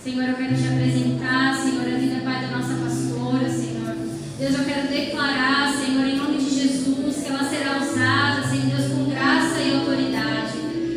Senhor, eu quero te apresentar, Senhor, a vida, Pai, da nossa pastora, Senhor. Deus, eu quero declarar, Senhor, em nome de Jesus, que ela será usada, Senhor Deus, com graça e autoridade.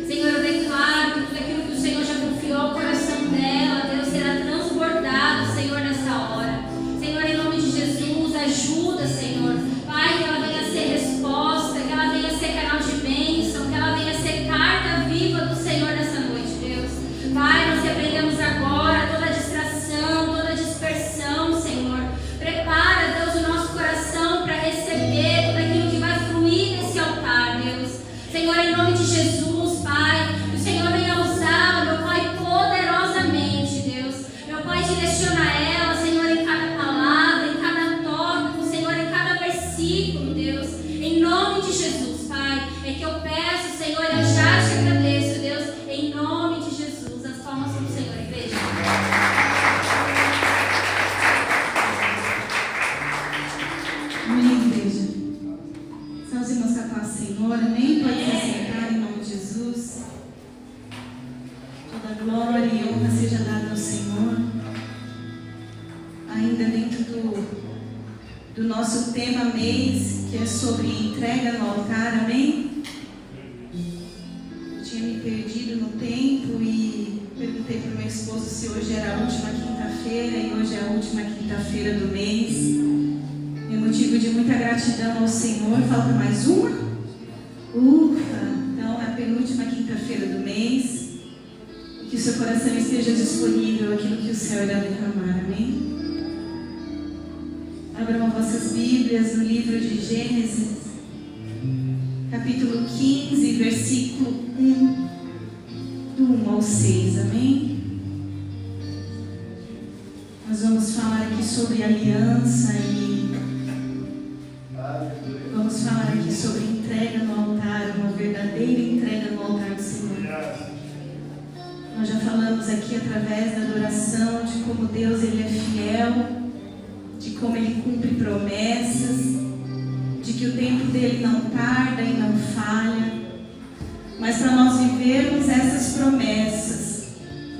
Senhor, eu declaro que tudo aquilo que o Senhor já confiou ao coração dela, Deus, será transbordado, Senhor, nessa hora. Senhor, em nome de Jesus, ajuda, Senhor. Pai, que ela venha a ser resposta, que ela venha a ser canal de bênção, que ela venha a ser carta viva do Senhor nessa noite, Deus. Pai, nós repreendemos agora toda distração, toda dispersão, Senhor. Prepara, Deus, o nosso coração para receber tudo aquilo que vai fluir nesse altar, Deus. Senhor, em nome de Jesus, Pai, que o Senhor venha usar, meu Pai, poderosamente, Deus. Meu Pai, direciona ela, Senhor, em cada palavra, em cada tópico, Senhor, em cada versículo, Deus. Em nome de Jesus, Pai, é que eu peço, Senhor, eu já te agradeço, Deus, em nome de Jesus. As palmas para o Senhor, igreja. Amém, igreja. São os irmãos com a Senhora, nem pode se sentar em nome de Jesus. Toda glória e honra seja dada ao Senhor. Ainda dentro do nosso tema mês, que é sobre entrega no altar, amém? Eu tinha me perdido no tempo e perguntei para o meu esposo se hoje era a última quinta-feira, e hoje é a última quinta-feira do mês. É motivo de muita gratidão ao Senhor. Falta mais uma? Ufa! Então é a penúltima quinta-feira do mês. Que o seu coração esteja disponível aquilo que o céu irá derramar, amém? Abram vossas Bíblias no livro de Gênesis, capítulo 15, versículo 1, do 1 ao 6, amém? Nós vamos falar aqui sobre aliança e vamos falar aqui sobre entrega no altar, uma verdadeira entrega no altar do Senhor. Nós já falamos aqui através da adoração de como Deus ele é fiel, de como Ele cumpre promessas, de que o tempo dele não tarda e não falha. Mas para nós vivermos essas promessas,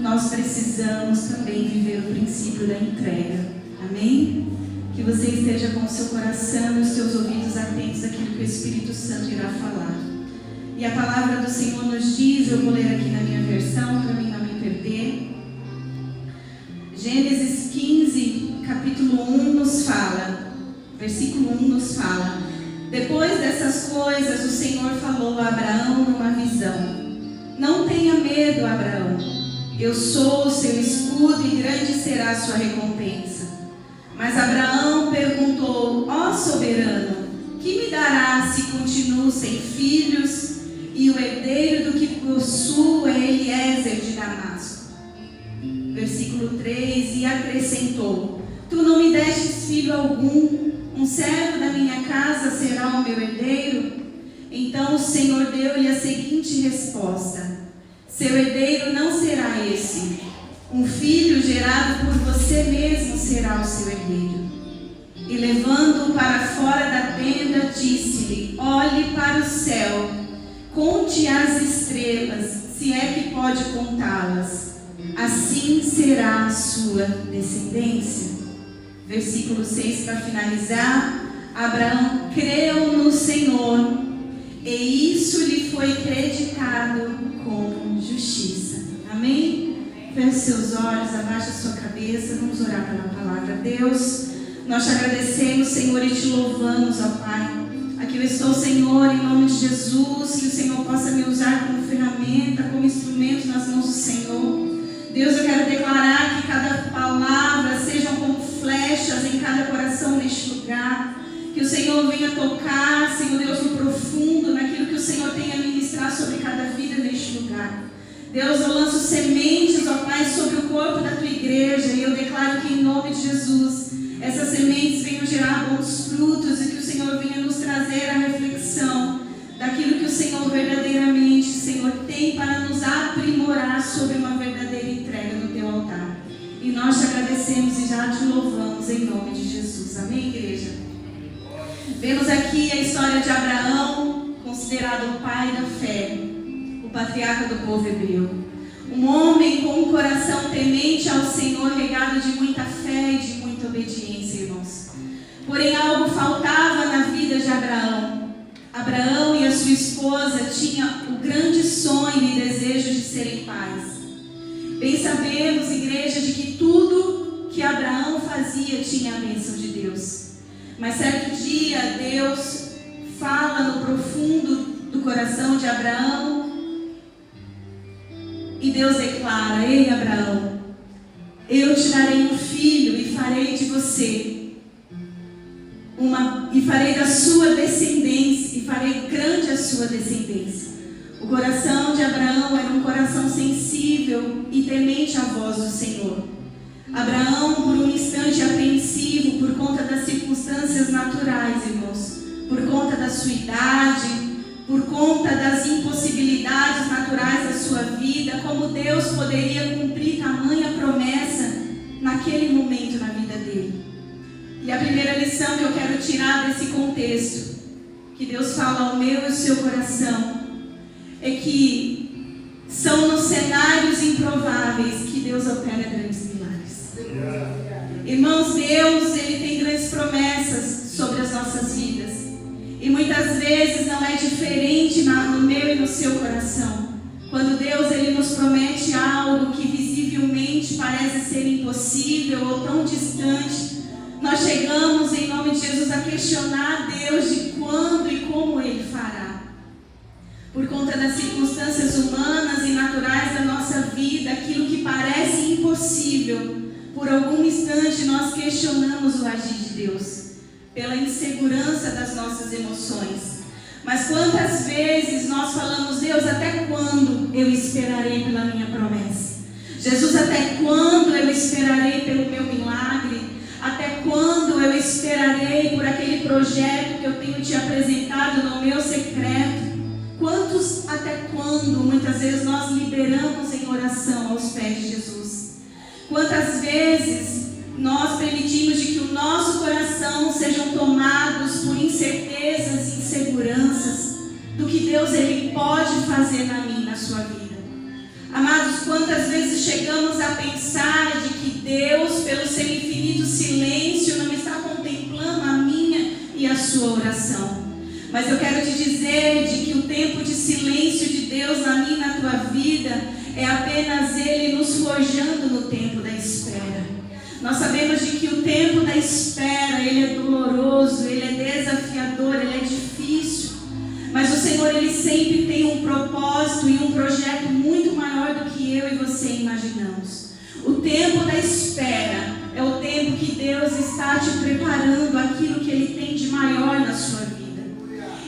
nós precisamos também viver o princípio da entrega. Amém? Que você esteja com o seu coração e os seus ouvidos atentos àquilo que o Espírito Santo irá falar. E a palavra do Senhor nos diz, eu vou ler aqui na minha versão, para mim não me perder. Gênesis 15, capítulo 1 nos fala, versículo 1 nos fala: depois dessas coisas o Senhor falou a Abraão numa visão: não tenha medo, Abraão, eu sou o seu escudo e grande será a sua recompensa. Mas Abraão perguntou: ó soberano, que me dará se continuo sem filhos e o herdeiro do que possuo é Eliezer de Damasco? Versículo 3: e acrescentou: tu não me destes filho algum, um servo da minha casa será o meu herdeiro? Então o Senhor deu-lhe a seguinte resposta: seu herdeiro não será esse, um filho gerado por você mesmo será o seu herdeiro. E levando-o para fora da tenda, disse-lhe: olhe para o céu, conte as estrelas, se é que pode contá-las, assim será a sua descendência. Versículo 6, para finalizar: Abraão creu no Senhor, e isso lhe foi creditado como justiça. Amém? Feche seus olhos, abaixe a sua cabeça, vamos orar pela palavra. Deus, nós te agradecemos, Senhor, e te louvamos, ó Pai. Aqui eu estou, Senhor, em nome de Jesus, que o Senhor possa me usar como ferramenta, como instrumento nas mãos do Senhor. Deus, eu quero declarar que cada palavra sejam como flechas em cada coração neste lugar. Que o Senhor venha tocar, Senhor Deus, no profundo, naquilo que o Senhor tem a ministrar sobre cada vida neste lugar. Deus, eu lanço sementes, ó Pai, sobre o corpo da tua igreja, e eu declaro que em nome de Jesus, essas sementes venham gerar bons frutos e que o Senhor venha nos trazer a reflexão daquilo que o Senhor verdadeiramente, Senhor, tem para nos aprimorar sobre uma verdadeira entrega no teu altar. E nós te agradecemos e já te louvamos em nome de Jesus. Amém, igreja? Vemos aqui a história de Abraão, considerado o pai da fé, o patriarca do povo hebreu. Um homem com um coração temente ao Senhor, regado de muita fé e de muita obediência, irmãos. Porém, algo faltava na vida de Abraão. Abraão e a sua esposa tinham o grande sonho e desejo de serem pais. Bem sabemos, igreja, de que tudo que Abraão fazia tinha a bênção de Deus. Mas certo dia, Deus fala no profundo do coração de Abraão. E Deus declara: ei, Abraão, eu te darei um filho e farei de você e farei da sua descendência, e farei grande a sua descendência. O coração de Abraão era um coração sensível e temente à voz do Senhor. Abraão, por um instante apreensivo, por conta das circunstâncias naturais, irmãos, por conta da sua idade, por conta das impossibilidades naturais da sua vida, como Deus poderia cumprir tamanha promessa naquele momento na vida dele. E a primeira lição que eu quero tirar desse contexto, que Deus fala ao meu e ao seu coração, é que são nos cenários improváveis que Deus opera grandes milagres. Irmãos, Deus, Ele tem grandes promessas sobre as nossas vidas. E muitas vezes não é diferente no meu e no seu coração. Quando Deus Ele nos promete algo que visivelmente parece ser impossível ou tão distante, nós chegamos em nome de Jesus a questionar Deus de quando e como Ele fará. Por conta das circunstâncias humanas e naturais da nossa vida, aquilo que parece impossível, por algum instante nós questionamos o agir de Deus, pela insegurança das nossas emoções. Mas quantas vezes nós falamos: Deus, até quando eu esperarei pela minha promessa? Jesus, até quando eu esperarei pelo meu milagre? Até quando eu esperarei por aquele projeto que eu tenho te apresentado no meu secreto? Quantos até quando, muitas vezes, nós liberamos em oração aos pés de Jesus? Quantas vezes nós permitimos de que o nosso coração sejam tomados por incertezas e inseguranças do que Deus Ele pode fazer na minha e na sua vida? Amados, quantas vezes chegamos a pensar de que Deus, pelo seu infinito silêncio, não está contemplando a minha e a sua oração? Mas eu quero te dizer de que o tempo de silêncio de Deus na minha e na tua vida é apenas Ele nos forjando no tempo da espera. Nós sabemos de que o tempo da espera, ele é doloroso, ele é desafiador, ele é difícil. Mas o Senhor, Ele sempre tem um propósito e um projeto muito maior do que eu e você imaginamos. O tempo da espera é o tempo que Deus está te preparando aquilo que Ele tem de maior na sua vida.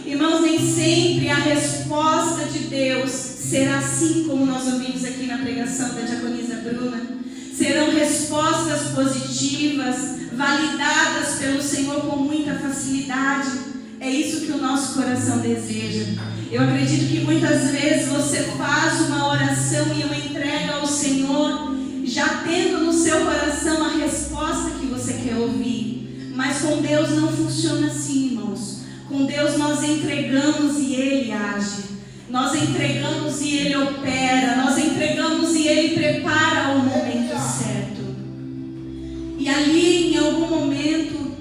Irmãos, nem sempre a resposta de Deus será assim como nós ouvimos aqui na pregação da diaconisa Bruna. Serão respostas positivas, validadas pelo Senhor com muita facilidade. É isso que o nosso coração deseja. Eu acredito que muitas vezes você faz uma oração e uma entrega ao Senhor, já tendo no seu coração a resposta que você quer ouvir. Mas com Deus não funciona assim, irmãos. Com Deus nós entregamos e Ele age. Nós entregamos e Ele opera. Nós entregamos e Ele prepara o momento certo. E ali, em algum momento,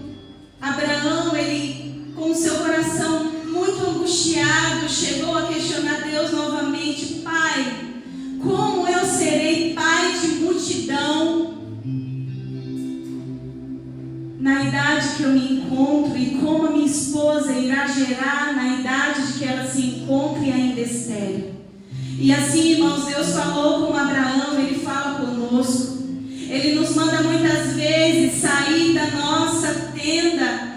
Abraão, ele, com o seu coração muito angustiado, chegou a questionar Deus novamente: Pai, como eu serei pai de multidão na idade que eu me encontro, e como a minha esposa irá gerar na idade de que ela se encontre ainda estéril? E assim, irmãos, Deus falou com Abraão, Ele fala conosco. Ele nos manda muitas vezes sair da nossa tenda,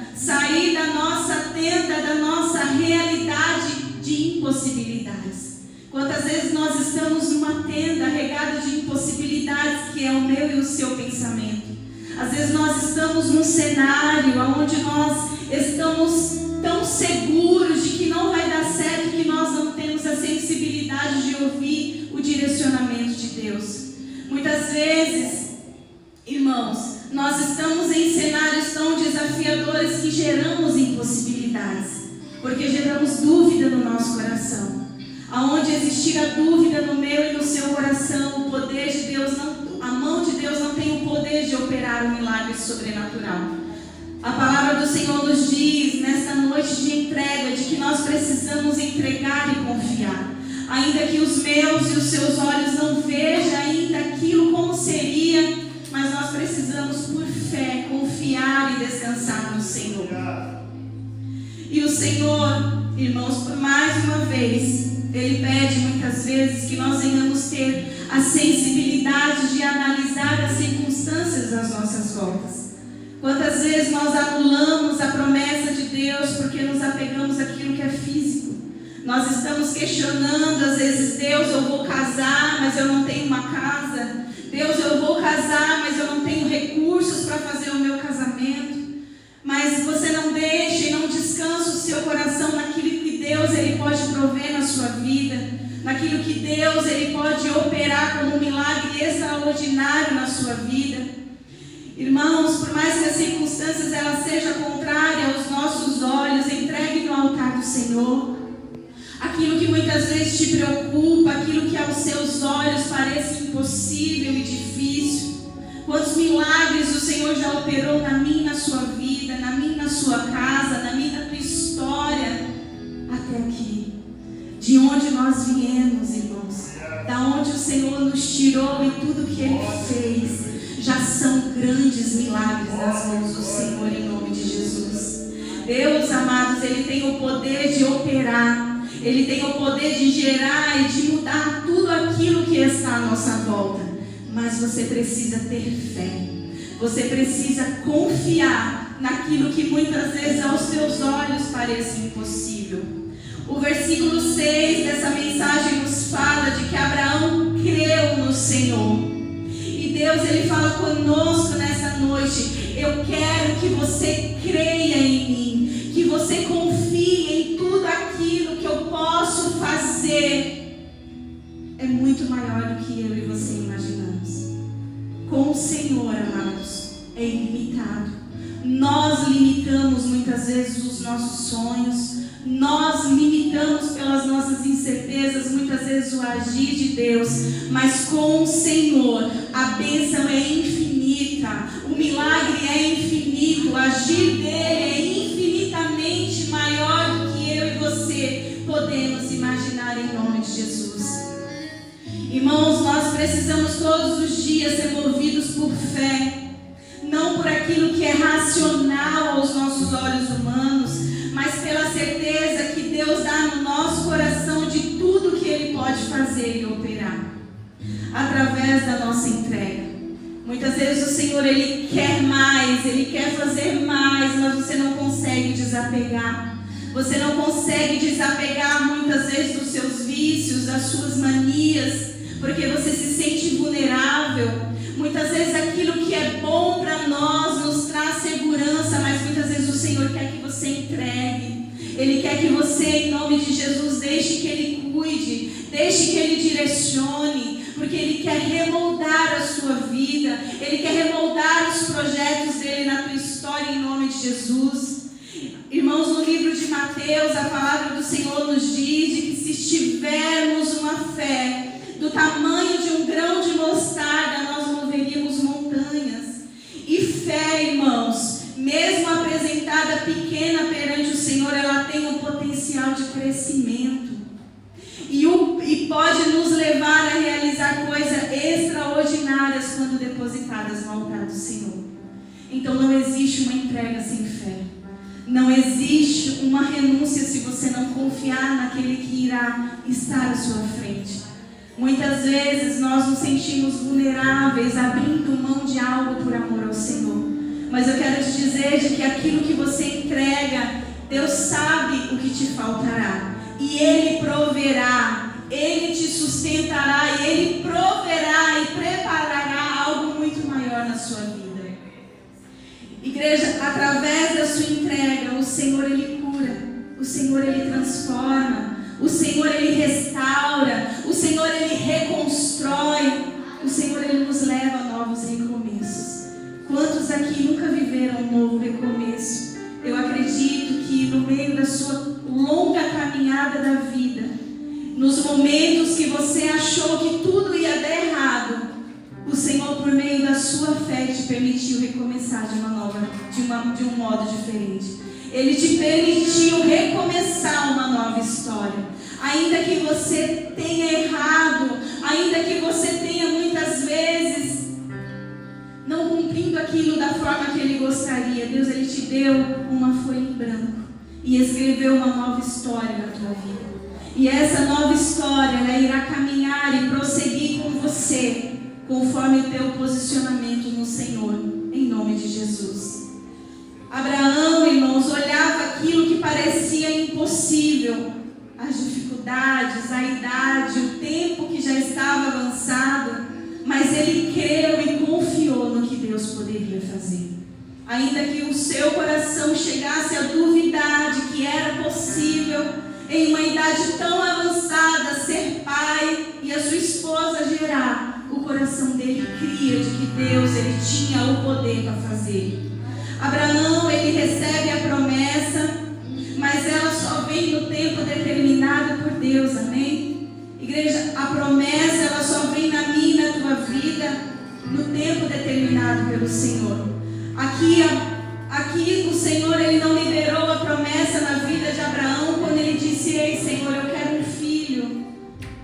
da nossa realidade de impossibilidades. Quantas vezes nós estamos numa tenda regada de impossibilidades, que é o meu e o seu pensamento. Às vezes nós estamos num cenário onde nós estamos tão seguros de que não vai dar certo, que nós não temos a sensibilidade de ouvir o direcionamento de Deus. Muitas vezes, irmãos, nós estamos em cenários tão desafiadores que geramos impossibilidades, porque geramos dúvida no nosso coração. Aonde existir a dúvida no meu e no seu coração, o poder de Deus a mão de Deus não tem o poder de operar um milagre sobrenatural. A palavra do Senhor nos diz, nesta noite de entrega, de que nós precisamos entregar e confiar. Ainda que os meus e os seus olhos não vejam ainda aquilo como seria, mas nós precisamos, por fé, confiar e descansar no Senhor. E o Senhor, irmãos, por mais uma vez, Ele pede muitas vezes que nós venhamos ter a sensibilidade de analisar as circunstâncias das nossas voltas. Quantas vezes nós anulamos a promessa de Deus porque nos apegamos àquilo que é físico? Nós estamos questionando, às vezes, Deus, eu vou casar, mas eu não tenho uma casa. Deus, eu vou casar, mas eu não tenho recursos para fazer o meu casamento. Mas você não deixa e não descansa o seu coração naquilo que Deus ele pode prover na sua vida, naquilo que Deus ele pode operar como um milagre extraordinário na sua vida. Irmãos, por mais que as circunstâncias elas sejam contrárias aos nossos olhos, entregue no altar do Senhor. Aquilo que muitas vezes te preocupa, aquilo que aos seus olhos parece impossível e difícil. Quantos milagres o Senhor já operou na minha e na sua vida, na minha e na sua casa, na minha e na tua história, até aqui. De onde nós viemos, irmãos, da onde o Senhor nos tirou e tudo que Ele fez, já são grandes milagres nas mãos do Senhor, em nome de Jesus. Deus, amados, Ele tem o poder de operar, Ele tem o poder de gerar e de mudar tudo aquilo que está à nossa volta. Mas você precisa ter fé, você precisa confiar naquilo que muitas vezes aos seus olhos parece impossível. O versículo 6 dessa mensagem nos fala de que Abraão creu no Senhor. E Deus ele fala conosco nessa noite: eu quero que você creia em mim, que você confie em tudo aquilo que eu posso fazer. É muito maior do que eu e você imaginamos. Com o Senhor, amados, é ilimitado. Nós limitamos muitas vezes os nossos sonhos, nós limitamos pelas nossas incertezas muitas vezes o agir de Deus, mas com o Senhor a bênção é infinita, o milagre é infinito, o agir dele é infinitamente maior do que eu e você podemos imaginar, em nome de Jesus. Irmãos, nós precisamos todos os dias ser movidos por fé, não por aquilo que é racional aos nossos olhos humanos, mas pela certeza que Deus dá no nosso coração de tudo que Ele pode fazer e operar, através da nossa entrega. Muitas vezes o Senhor, Ele quer mais, Ele quer fazer mais, mas você não consegue desapegar. Você não consegue desapegar muitas vezes dos seus vícios, das suas manias, porque você se sente vulnerável. Muitas vezes aquilo que é bom para nós nos traz segurança, mas muitas vezes o Senhor quer que você entregue. Ele quer que você, em nome de Jesus, deixe que Ele cuide, deixe que Ele direcione, porque Ele quer remoldar a sua vida, Ele quer remoldar os projetos dEle na tua história, em nome de Jesus. Irmãos, no livro de Mateus, a palavra do Senhor nos diz de que se tivermos uma fé do tamanho de um grão de mostarda, nós moveríamos montanhas. E fé, irmãos, mesmo apresentada pequena perante o Senhor, ela tem um potencial de crescimento. E pode nos levar a realizar coisas extraordinárias quando depositadas no altar do Senhor. Então não existe uma entrega sem fé. Não existe uma renúncia se você não confiar naquele que irá estar à sua frente. Muitas vezes nós nos sentimos vulneráveis, abrindo mão de algo por amor ao Senhor. Mas eu quero te dizer de que aquilo que você entrega, Deus sabe o que te faltará. E Ele proverá, Ele te sustentará, e Ele proverá e preparará algo muito maior na sua vida. Igreja, através da sua entrega, o Senhor Ele cura, o Senhor Ele transforma, o Senhor Ele restaura, o Senhor Ele reconstrói, o Senhor Ele nos leva a novos recomeços. Quantos aqui nunca viveram um novo recomeço? Eu acredito que no meio da sua longa caminhada da vida, no nos momentos que você achou que tudo ia dar errado, o Senhor, por meio da sua fé, te permitiu recomeçar de um modo diferente. Ele te permitiu recomeçar uma nova história. Ainda que você tenha errado, ainda que você tenha muitas vezes não cumprindo aquilo da forma que Ele gostaria, Deus, Ele te deu uma folha em branco e escreveu uma nova história na tua vida. E essa nova história, ela irá caminhar e prosseguir com você, conforme o teu posicionamento no Senhor, em nome de Jesus. Abraão, irmãos, olhava aquilo que parecia impossível, as dificuldades, a idade, o tempo que já estava avançado, mas ele creu e confiou no que Deus poderia fazer. Ainda que o seu coração chegasse a duvidar de que era possível, em uma idade tão avançada, ser pai e a sua esposa gerar, o coração dele cria de que Deus, ele tinha o poder para fazer. Abraão, ele recebe a promessa, mas ela só vem no tempo determinado por Deus, amém? Igreja, a promessa, ela só vem na minha e na tua vida no tempo determinado pelo Senhor. Aqui o Senhor, ele não liberou a promessa na vida de Abraão quando ele disse: ei, Senhor, eu quero um filho,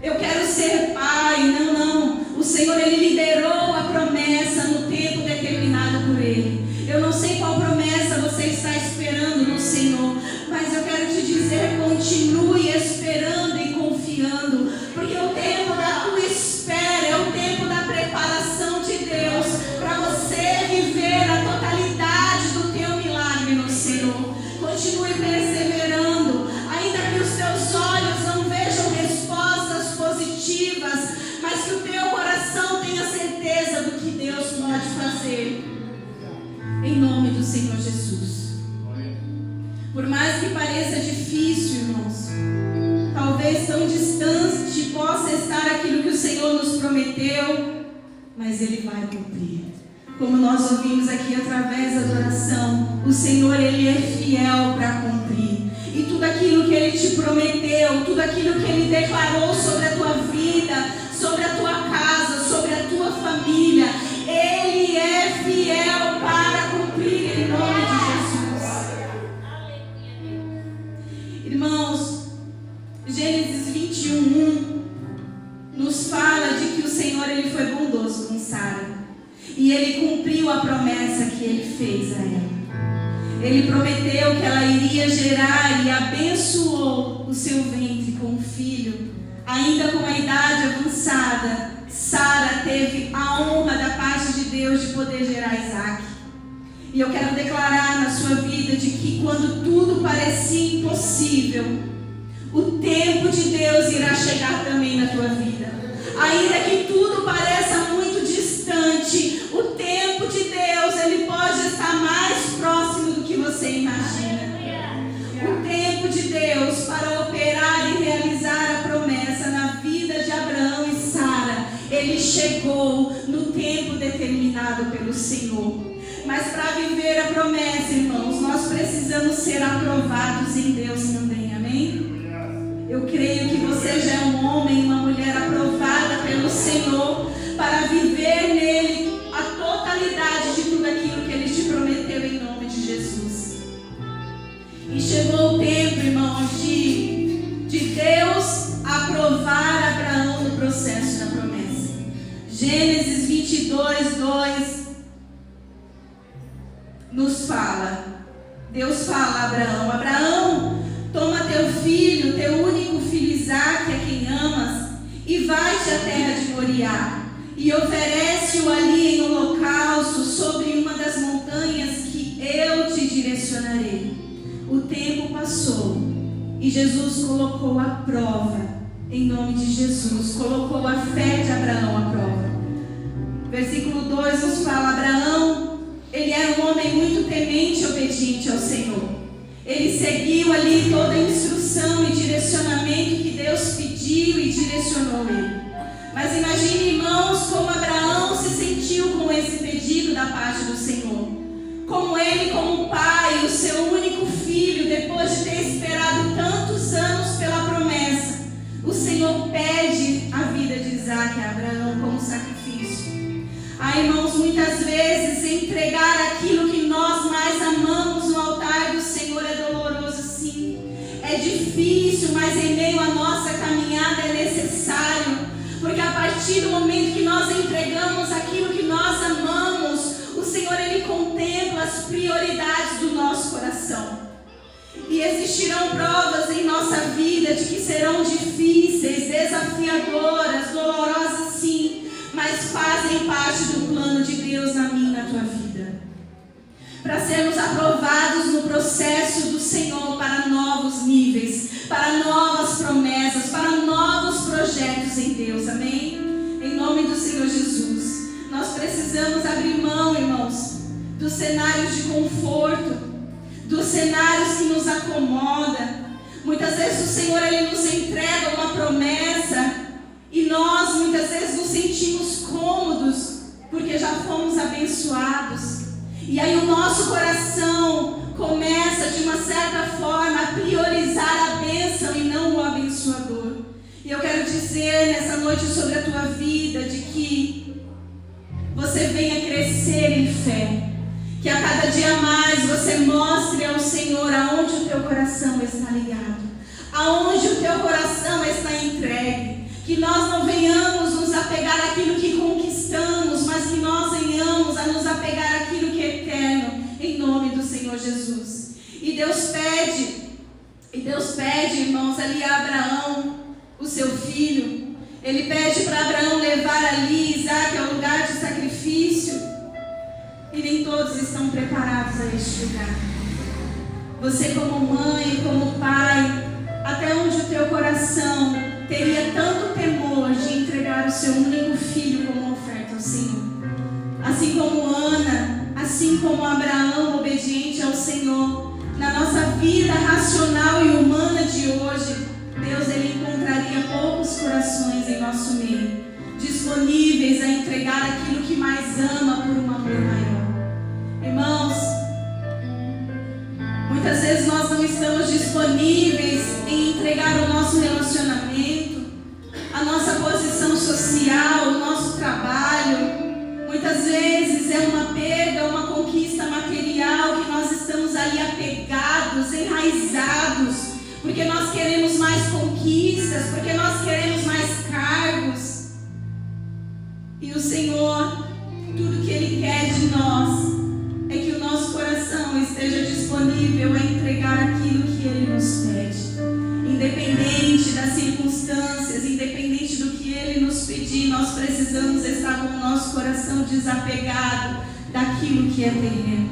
eu quero ser pai. Não. O Senhor, ele liberou a promessa no tempo determinado por ele. Eu não sei qual promessa você está esperando no Senhor, mas eu quero te dizer, continue esperando e confiando, porque o tempo da tua espera é o tempo da preparação de Deus para você viver a totalidade do teu milagre no Senhor. Continue perseverando, ainda que os teus olhos não vejam respostas positivas, mas que o teu coração tenha certeza do que Deus pode fazer. Em nome do Senhor Jesus. Por mais que pareça difícil, irmãos, talvez tão distante possa estar aquilo que o Senhor nos prometeu, mas Ele vai cumprir. Como nós ouvimos aqui através da oração, o Senhor, Ele é fiel para cumprir. E tudo aquilo que Ele te prometeu, tudo aquilo que Ele declarou sobre a tua vida, sobre a tua casa, sobre a tua família, Ele é fiel para cumprir em nome de Jesus. Irmãos, Gênesis 21:1 nos fala de que o Senhor, ele foi bondoso com Sara. E Ele cumpriu a promessa que Ele fez a ela. Ele prometeu que ela iria gerar e abençoou o seu ventre com um filho. Ainda com a idade avançada, Sara teve a honra da parte de Deus de poder gerar Isaac. E eu quero declarar na sua vida de que quando tudo parecia impossível, o tempo de Deus irá chegar também na tua vida. Ainda que tudo pareça muito distante, o tempo de Deus, ele pode estar mais próximo do que você imagina. O tempo de Deus para operar e realizar a promessa na vida de Abraão e Sara, ele chegou no tempo determinado pelo Senhor. Mas para viver a promessa, irmãos, nós precisamos ser aprovados em Deus também, amém? Eu creio que você já é um homem e uma mulher aprovada pelo Senhor para viver nele a totalidade de tudo aquilo que Ele te prometeu em nome de Jesus. E chegou o tempo, irmãos, de Deus aprovar Abraão no processo da promessa. Gênesis 22:2 nos fala, Deus fala a Abraão: Abraão, toma teu filho, teu único filho Isaque, a quem amas, e vai-te à terra de Moriá, e oferece-o ali em holocausto sobre uma das montanhas que eu te direcionarei. O tempo passou e Jesus colocou a prova, em nome de Jesus, colocou a fé de Abraão à prova. Versículo 2 nos fala: Abraão, ele era um homem muito temente e obediente ao Senhor. Ele seguiu ali toda a instrução e direcionamento que Deus pediu e direcionou ele. Mas imagine, irmãos, como Abraão se sentiu com esse pedido da parte do Senhor. Como ele, como pai, o seu único filho, depois de ter esperado tantos anos pela promessa, O Senhor pede a vida de Isaac a Abraão como sacrifício. Irmãos, muitas vezes entregar aquilo que nós mais amamos no altar do Senhor é doloroso, sim. É difícil, mas em meio à nossa caminhada é necessário. Porque a partir do momento que nós entregamos aquilo que nós amamos, o Senhor, Ele contempla as prioridades do nosso coração. E existirão provas em nossa vida de que serão difíceis, desafiadoras, dolorosas, sim, mas fazem parte do plano de Deus na minha e na tua vida. Para sermos aprovados no processo do Senhor para novos níveis, para novas promessas, para novos projetos em Deus, amém? Em nome do Senhor Jesus. Nós precisamos abrir mão, irmãos, dos cenários de conforto, dos cenários que nos acomodam. Muitas vezes o Senhor, Ele nos entrega uma promessa e nós muitas vezes nos sentimos cômodos porque já fomos abençoados. E aí o nosso coração começa de uma certa forma a priorizar a bênção e não o abençoador. E eu quero dizer nessa noite sobre a tua vida de que você venha crescer em fé. Que a cada dia mais você mostre ao Senhor aonde o teu coração está ligado, aonde o teu coração está entregue. Que nós não venhamos nos apegar àquilo que conquistamos, mas que nós venhamos a nos apegar àquilo que é eterno, em nome do Senhor Jesus. E Deus pede, irmãos, ali a Abraão, o seu filho. Ele pede para Abraão levar ali Isaac ao lugar de sacrifício. E nem todos estão preparados a este lugar. Você como mãe, como pai, até onde o teu coração teria tanto temor de entregar o seu único filho como oferta ao Senhor. Assim como Ana, assim como Abraão, obediente ao Senhor, na nossa vida racional e humana de hoje, Deus, Ele encontraria poucos corações em nosso meio, disponíveis a entregar aquilo que mais ama por um amor maior. Irmãos, muitas vezes nós não estamos disponíveis em entregar o nosso relacionamento, a nossa posição social, o nosso trabalho. Muitas vezes é uma perda, uma conquista material que nós estamos ali apegados, enraizados, porque nós queremos mais conquistas, porque nós queremos mais cargos. E o Senhor, tudo que Ele quer de nós é que o nosso coração esteja disponível a entregar aquilo que Ele nos pede. Independente das circunstâncias, independente do que Ele nos pedir, nós precisamos estar com o nosso coração desapegado daquilo que é terreno.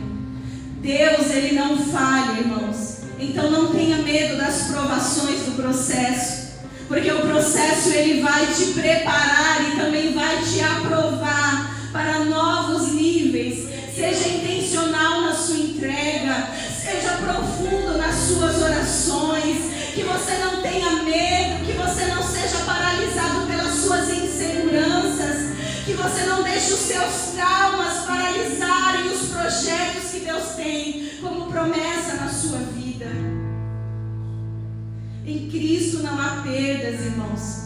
Deus, Ele não falha, irmãos. Então não tenha medo das provações do processo, porque o processo Ele vai te preparar e também vai te aprovar para novos níveis. Seja intencional na sua entrega, seja profundo nas suas orações, que você não tenha medo, que você não seja paralisado pelas suas inseguranças, que você não deixe os seus traumas paralisarem os projetos que Deus tem como promessa na sua vida. Em Cristo não há perdas, irmãos,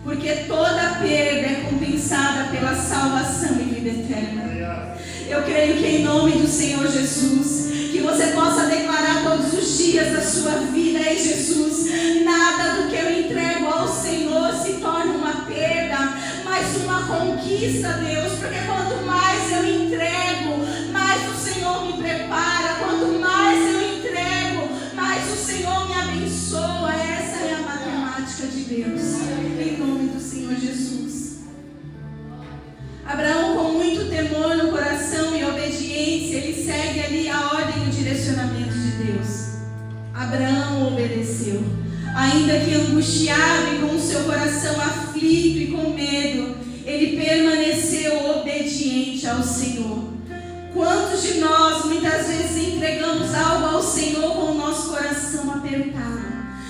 porque toda perda é compensada pela salvação e vida eterna. Eu creio que em nome do Senhor Jesus, que você possa declarar todos os dias da sua vida: ei Jesus, nada do que eu entrego ao Senhor se torna uma perda, mas uma conquista, Deus, porque quanto mais eu entrego, mais o Senhor me prepara, quanto mais eu entrego, mais o Senhor me abençoa. Essa é a matemática de Deus, em nome do Senhor Jesus. Abraão, com muito temor no coração e obediência, ele segue ali a ordem e o direcionamento de Deus. Abraão obedeceu, ainda que angustiado e com o seu coração aflito e com medo, ele permaneceu obediente ao Senhor. Quantos de nós muitas vezes entregamos algo ao Senhor com o nosso coração apertado?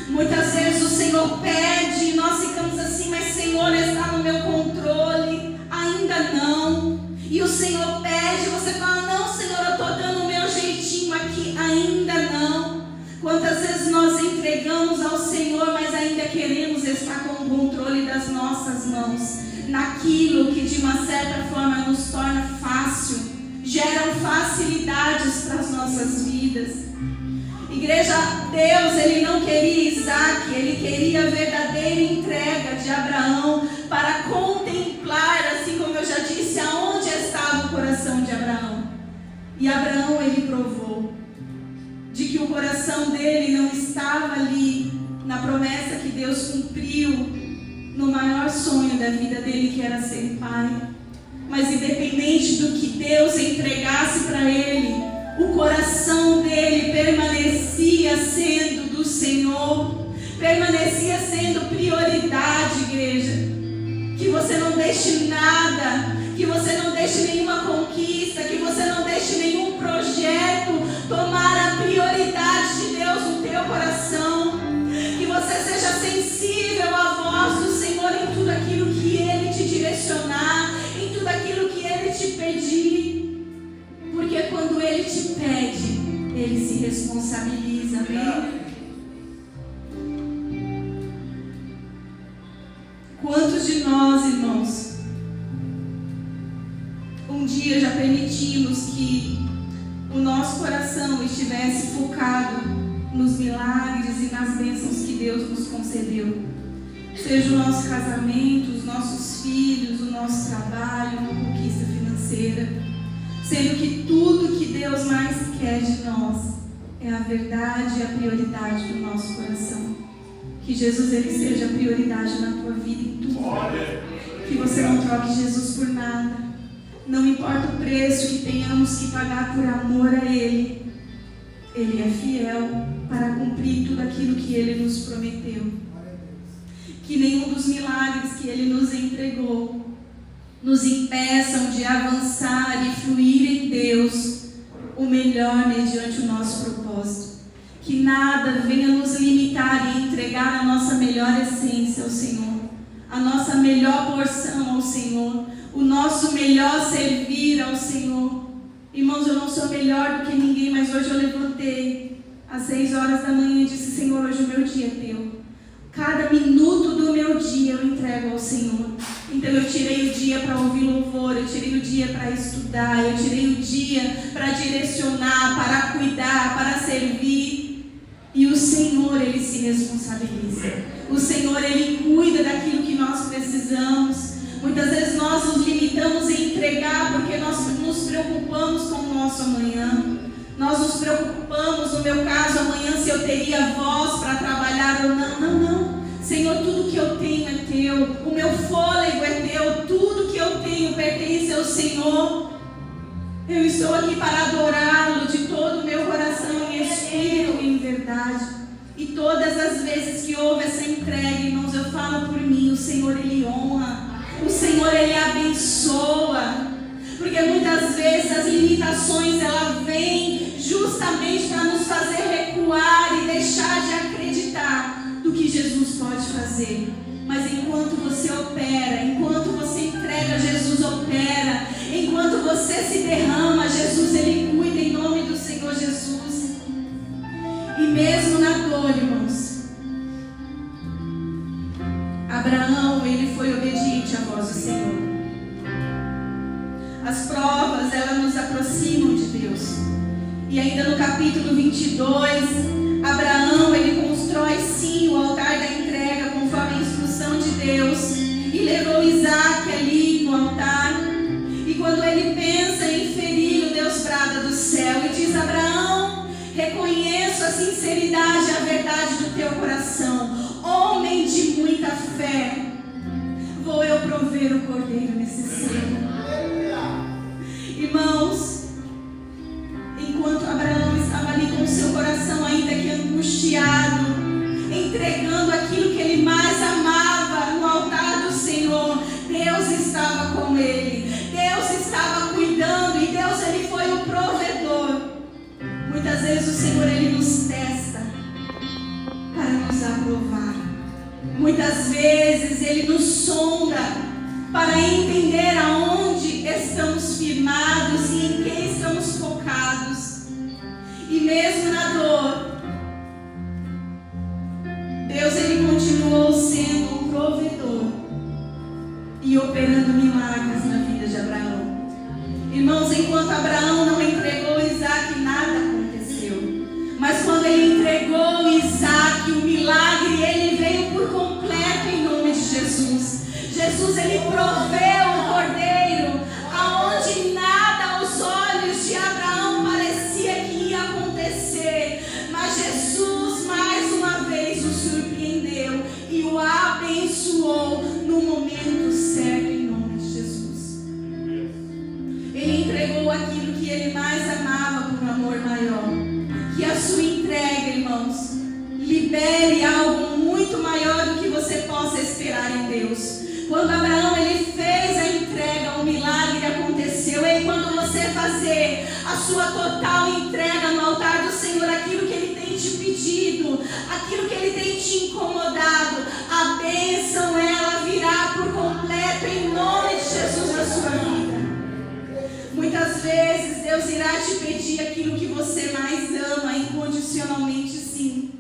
Muitas vezes o Senhor pede e nós ficamos assim: mas Senhor, está no meu controle? Ainda não. E o Senhor pede e você fala: não, Senhor, eu estou dando o meu jeitinho aqui. Ainda não. Quantas vezes nós entregamos ao Senhor, mas ainda queremos estar com nossas mãos naquilo que de uma certa forma nos torna fácil, geram facilidades para as nossas vidas. Igreja, Deus, Ele não queria Isaac, Ele queria a verdadeira entrega de Abraão para contemplar, assim como eu já disse, aonde estava o coração de Abraão. E Abraão, ele provou de que o coração dele não estava ali na promessa que Deus cumpriu no maior sonho da vida dele, que era ser pai. Mas independente do que Deus entregasse para ele, o coração dele permanecia sendo do Senhor, permanecia sendo prioridade, igreja. Que você não deixe nada, que você não deixe nenhuma conquista, que você não deixe nenhum projeto tomar a prioridade de Deus no teu coração. Que você seja sensível à voz do Senhor em tudo aquilo que Ele te direcionar, em tudo aquilo que Ele te pedir. Porque quando Ele te pede, Ele se responsabiliza, amém? Quantos de nós, irmãos, um dia já permitimos que o nosso coração estivesse focado nos milagres e nas bênçãos que Deus nos concedeu? Seja o nosso casamento, os nossos filhos, o nosso trabalho, uma conquista financeira. Sendo que tudo que Deus mais quer de nós é a verdade e a prioridade do nosso coração. Que Jesus, Ele seja a prioridade na tua vida em tudo. Que você não troque Jesus por nada. Não importa o preço que tenhamos que pagar por amor a Ele. Ele é fiel para cumprir tudo aquilo que Ele nos prometeu. Que nenhum dos milagres que Ele nos entregou nos impeçam de avançar e fluir em Deus o melhor mediante o nosso propósito. Que nada venha nos limitar e entregar a nossa melhor essência ao Senhor, a nossa melhor porção ao Senhor, o nosso melhor servir ao Senhor. Irmãos, eu não sou melhor do que ninguém, mas hoje eu levantei às 6 horas da manhã e disse: Senhor, hoje o meu dia é teu. Cada minuto do meu dia eu entrego ao Senhor. Então eu tirei o dia para ouvir louvor, eu tirei o dia para estudar, eu tirei o dia para direcionar, para cuidar, para servir. E o Senhor, Ele se responsabiliza. O Senhor, Ele cuida daquilo que nós precisamos. Muitas vezes nós nos limitamos em entregar porque nós nos preocupamos com o nosso amanhã. Nós nos preocupamos, no meu caso, amanhã se eu teria voz para trabalhar ou não. Não. Senhor, tudo que eu tenho é teu. O meu fôlego é teu. Tudo que eu tenho pertence ao Senhor. Eu estou aqui para adorá-lo de todo o meu coração em espírito e em verdade. E todas as vezes que houve essa entrega, irmãos, eu falo por mim, o Senhor, Ele honra. O Senhor, Ele abençoa. Porque muitas vezes as limitações, elas vêm justamente para nos fazer recuar e deixar de acreditar do que Jesus pode fazer. Mas enquanto você opera, enquanto você entrega, Jesus opera. Enquanto você se derrama, Jesus, Ele cuida em nome do Senhor Jesus. E mesmo na dor, irmãos, Abraão, ele foi obediente à voz do Senhor. As provas, elas nos aproximam de Deus. E ainda no capítulo 22, Abraão, ele constrói sim o altar da entrega conforme a instrução de Deus. E levou Isaac ali no altar. E quando ele pensa em ferir, o Deus brada do céu e diz: Abraão, reconheço a sinceridade e a verdade do teu coração. Homem de muita fé, vou eu prover o cordeiro nesse céu. Irmãos, enquanto Abraão estava ali com o seu coração ainda que angustiado, entregando aquilo que ele mais amava no altar do Senhor, Deus estava com ele. Deus estava cuidando e Deus, Ele foi o provedor. Muitas vezes o Senhor, Ele nos testa para nos aprovar. Muitas vezes Ele nos sonda para entender aonde estamos firmados e em quem estamos focados. E mesmo na dor, Deus, Ele continuou sendo o provedor. e operando milagres na vida de Abraão. Irmãos, enquanto Abraão não entregou Isaac, nada aconteceu. Mas quando ele entregou Isaac, o milagre, ele veio por completo em nome de Jesus. Jesus, ele proveu o cordeiro, aonde nada aos olhos de Abraão parecia que ia acontecer. Mas Jesus, mais uma vez, o surpreendeu e o abençoou no momento certo, em nome de Jesus. Ele entregou aquilo que ele mais amava por um amor maior. Que a sua entrega, irmãos, libere algo muito maior do que você possa esperar em Deus. Quando Abraão ele fez a entrega, o milagre aconteceu. E quando você fazer a sua total entrega no altar do Senhor, aquilo que Ele tem te pedido, aquilo que Ele tem te incomodado, a bênção ela virá por completo em nome de Jesus na sua vida. Muitas vezes Deus irá te pedir aquilo que você mais ama, incondicionalmente sim,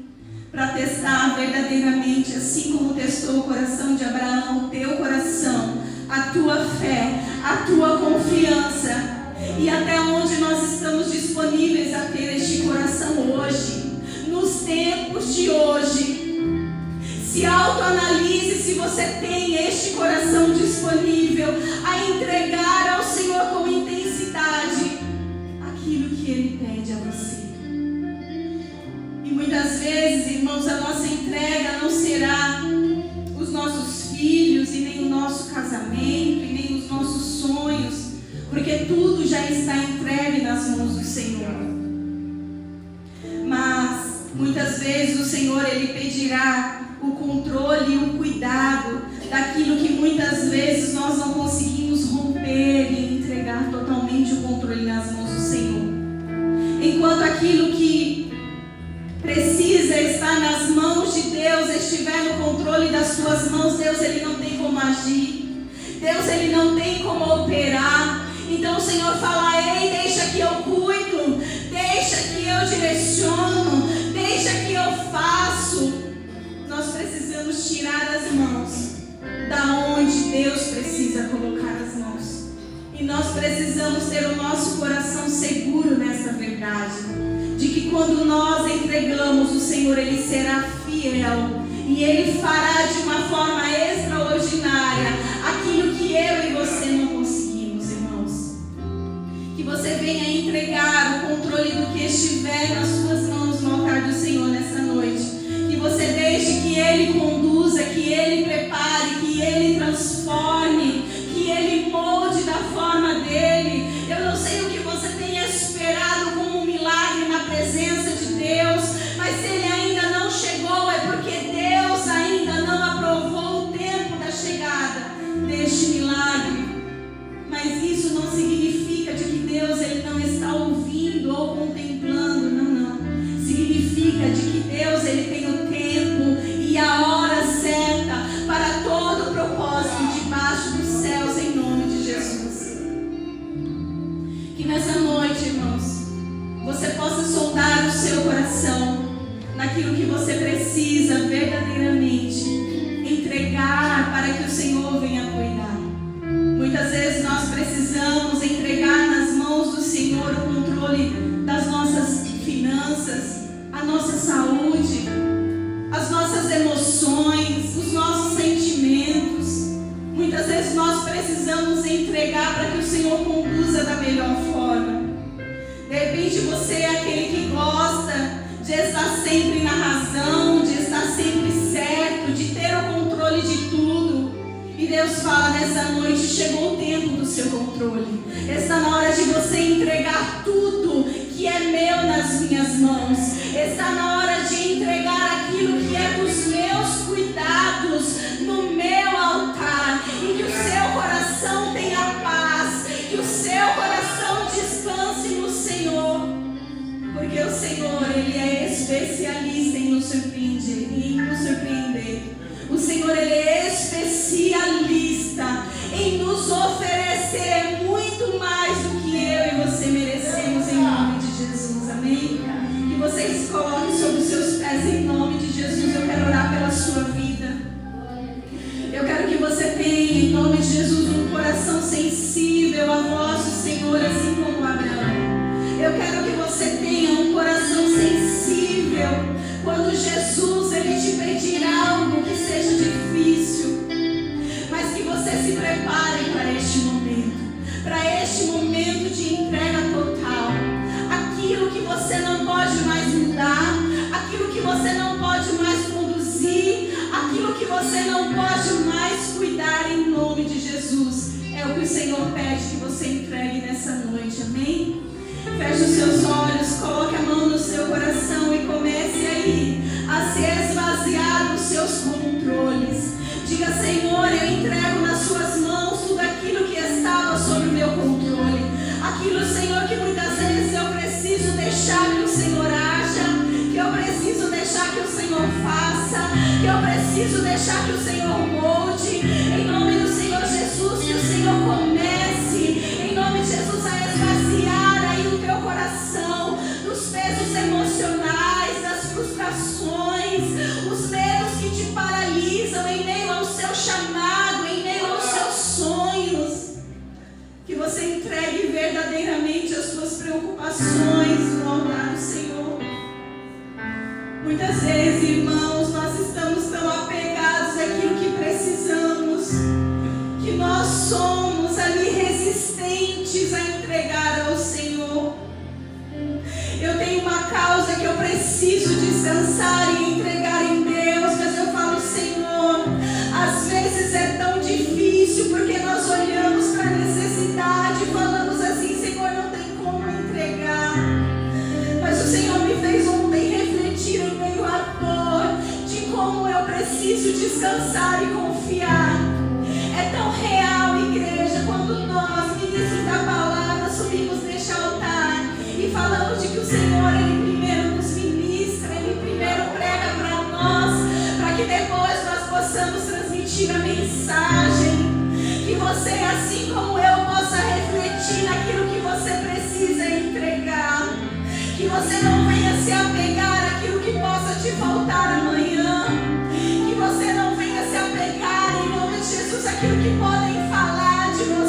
para testar verdadeiramente, assim como testou o coração de Abraão, o teu coração, a tua fé, a tua confiança, e até onde nós estamos disponíveis a ter este coração hoje, nos tempos de hoje. Se autoanalise se você tem este coração disponível a entregar ao Senhor com intensidade aquilo que Ele pede a você. E muitas vezes, irmãos, a nossa entrega não será os nossos filhos, e nem o nosso casamento, e nem os nossos sonhos, porque tudo já está entregue nas mãos do Senhor. Mas muitas vezes o Senhor Ele pedirá o controle e o cuidado daquilo que muitas vezes nós não conseguimos romper e entregar totalmente o controle nas mãos do Senhor. Enquanto aquilo que precisa estar nas mãos de Deus estiver no controle das suas mãos, Deus Ele não tem como agir, Deus Ele não tem como operar. Então o Senhor fala: ei, deixa que eu cuido, deixa que eu direciono, deixa que eu faço. Nós precisamos tirar as mãos da onde Deus precisa colocar as mãos. E nós precisamos ter o nosso coração seguro nessa verdade, de que quando nós entregamos, o Senhor Ele será fiel e Ele fará de uma forma extraordinária aquilo que eu e você não conseguimos, irmãos. Que você venha entregar o controle do que estiver nas suas mãos no altar do Senhor nessa noite. Que você deixe que Ele conduza, que Ele prepare, que Ele transforme, que Ele molde da forma dEle. Eu não sei o que você tem esperado como um milagre na presença de Deus, mas se Ele ainda não chegou, é porque Deus ainda não aprovou o tempo da chegada deste milagre. Mas isso não significa de que Deus Ele não está ouvindo ou contemplando, não. Significa de que Deus Ele tem o tempo e a hora certa para todo o propósito debaixo dos céus, em nome de Jesus. Que nessa noite, irmãos, você possa sondar o seu coração naquilo que você precisa verdadeiramente entregar para que o Senhor venha cuidar. Muitas vezes nós precisamos entregar nas mãos do Senhor o controle das nossas finanças, a nossa saúde, as nossas emoções, os nossos sentimentos. Muitas vezes nós precisamos entregar para que o Senhor conduza da melhor forma. De repente você é aquele que gosta de estar sempre na razão, de estar sempre certo, de ter o controle de tudo. E Deus fala nessa noite: chegou o tempo do seu controle. Está na hora de você entregar tudo que é meu nas minhas mãos. Está na hora de entregar aquilo que é dos meus cuidados no meu altar. E que o seu coração tenha paz, que o seu coração descanse no Senhor. Porque o Senhor, Ele é especialista em nos surpreender. O Senhor, Ele é especialista em nos oferecer muito mais do que eu e você merecemos, em nome de Jesus. Amém? Que vocês se coloquem sobre os seus pés em nome de Jesus. Eu quero orar pela sua vida. Eu quero que você tenha, em nome de Jesus, você se prepare para este momento de entrega total. Aquilo que você não pode mais mudar, aquilo que você não pode mais conduzir, aquilo que você não pode mais cuidar, em nome de Jesus. É o que o Senhor pede que você entregue nessa noite, amém? Feche os seus olhos, coloque a mão no seu coração e comece aí a se esvaziar dos seus controles. Diga: Senhor, eu entrego nas suas mãos tudo aquilo que estava sob o meu controle. Aquilo, Senhor, que muitas vezes eu preciso deixar que o Senhor haja, que eu preciso deixar que o Senhor faça, que eu preciso deixar que o Senhor molde. Em nome do Senhor Jesus, que o Senhor comece, em nome de Jesus, a esvaziar aí o teu coração dos pesos emocionais, das frustrações, os medos que te paralisam em meio ao seu chamado, em meio aos seus sonhos. Que você entregue verdadeiramente as suas preocupações no altar do Senhor. Muitas vezes, irmãos, nós estamos tão apegados àquilo que precisamos, que nós somos ali resistentes a entregar ao Senhor. Eu tenho uma causa que eu preciso descansar e entregar em Deus, mas eu falo: Senhor, às vezes é tão difícil, porque nós olhamos para a necessidade e falamos assim: Senhor, não tem como entregar. Mas o Senhor me fez ontem refletir em meio à dor de como eu preciso descansar e confiar. É tão real, igreja, quando nós, ministros da palavra, subimos neste altar e falamos de que o Senhor, Ele primeiro nos ministra, Ele primeiro prega para nós, para que depois nós possamos transmitir a mensagem. Que você, assim como eu, possa refletir naquilo que você precisa entregar. Que você não venha se apegar